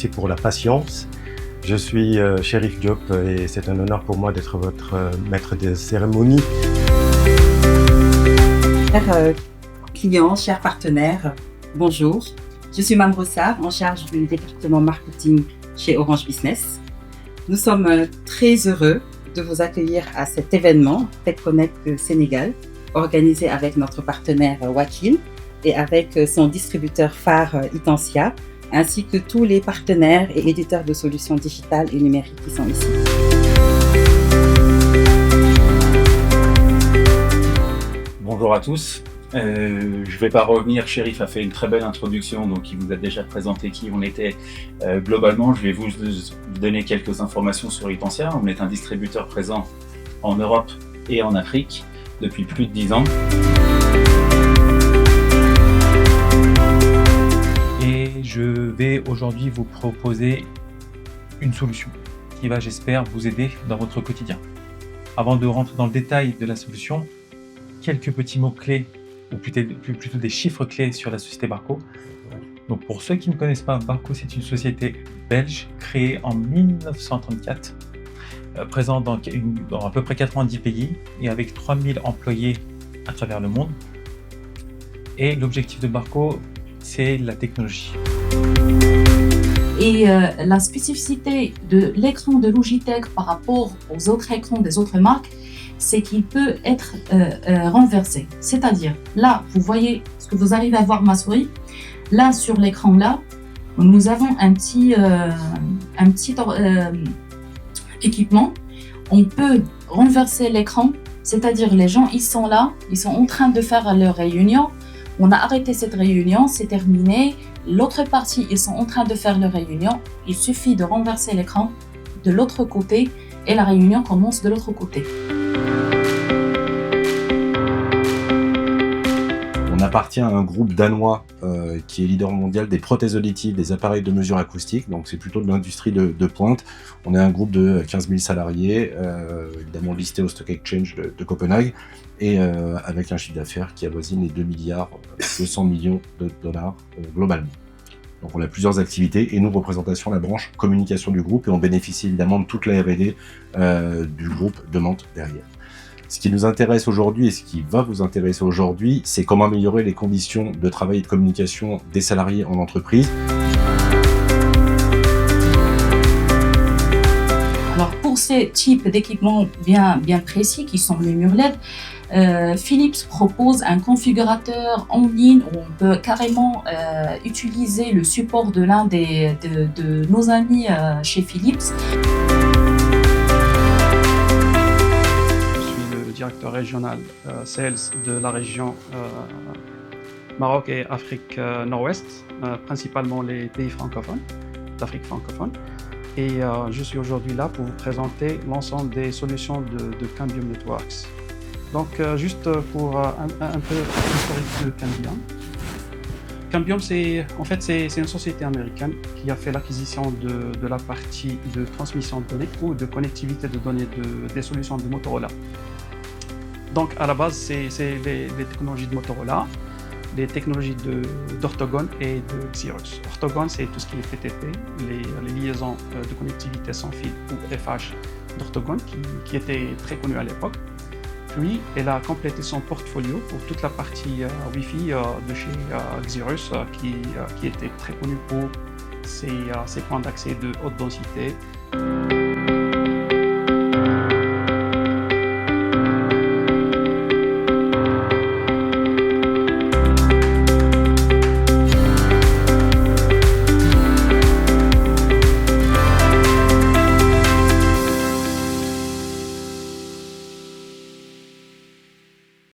merci pour la patience. Je suis Cherif Diop et c'est un honneur pour moi d'être votre maître de cérémonie. Chers clients, chers partenaires, bonjour. Je suis Mam Rossard, en charge du département marketing chez Orange Business. Nous sommes très heureux de vous accueillir à cet événement Tech Connect Sénégal, organisé avec notre partenaire Wakil et avec son distributeur phare Itensia, ainsi que tous les partenaires et éditeurs de solutions digitales et numériques qui sont ici. Bonjour à tous. Je ne vais pas revenir, Cherif a fait une très belle introduction, donc il vous a déjà présenté qui on était globalement. Je vais vous donner quelques informations sur Itensia. On est un distributeur présent en Europe et en Afrique depuis plus de 10 ans. Et je vais aujourd'hui vous proposer une solution qui va, j'espère, vous aider dans votre quotidien. Avant de rentrer dans le détail de la solution, quelques petits mots-clés, ou plutôt des chiffres clés sur la société Barco. Donc pour ceux qui ne connaissent pas, Barco, c'est une société belge créée en 1934, présente dans à peu près 90 pays et avec 3000 employés à travers le monde. Et l'objectif de Barco, c'est la technologie. Et la spécificité de l'écran de Logitech par rapport aux autres écrans des autres marques, c'est qu'il peut être renversé. C'est-à-dire, là, vous voyez ce que vous arrivez à voir ma souris. Là, sur l'écran, là, nous avons un petit équipement. On peut renverser l'écran, c'est-à-dire les gens, ils sont là, ils sont en train de faire leur réunion. On a arrêté cette réunion, c'est terminé. L'autre partie, ils sont en train de faire leur réunion. Il suffit de renverser l'écran de l'autre côté et la réunion commence de l'autre côté. On appartient à un groupe danois qui est leader mondial des prothèses auditives, des appareils de mesure acoustique, donc c'est plutôt de l'industrie de pointe. On est un groupe de 15 000 salariés, évidemment listé au Stock Exchange de Copenhague, et avec un chiffre d'affaires qui avoisine les 2 milliards 200 millions de dollars globalement. Donc on a plusieurs activités et nous représentons la branche communication du groupe et on bénéficie évidemment de toute la R&D du groupe de Mantes derrière. Ce qui nous intéresse aujourd'hui et ce qui va vous intéresser aujourd'hui, c'est comment améliorer les conditions de travail et de communication des salariés en entreprise. Alors pour ces types d'équipements bien précis qui sont les murs LED, Philips propose un configurateur en ligne où on peut carrément utiliser le support de l'un de nos amis chez Philips. Directeur régional Sales de la région Maroc et Afrique Nord-Ouest, principalement les pays francophones, d'Afrique francophone. Et je suis aujourd'hui là pour vous présenter l'ensemble des solutions de Cambium Networks. Donc juste pour un peu l'historique de Cambium. Cambium, c'est une société américaine qui a fait l'acquisition de la partie de transmission de données ou de connectivité de données des solutions de Motorola. Donc à la base, c'est les technologies de Motorola, les technologies d'Ortogon et de Xerox. Ortogon, c'est tout ce qui est PTP, les liaisons de connectivité sans fil ou FH d'Ortogon qui était très connu à l'époque. Puis, elle a complété son portfolio pour toute la partie Wi-Fi de chez Xerox qui était très connu pour ses points d'accès de haute densité.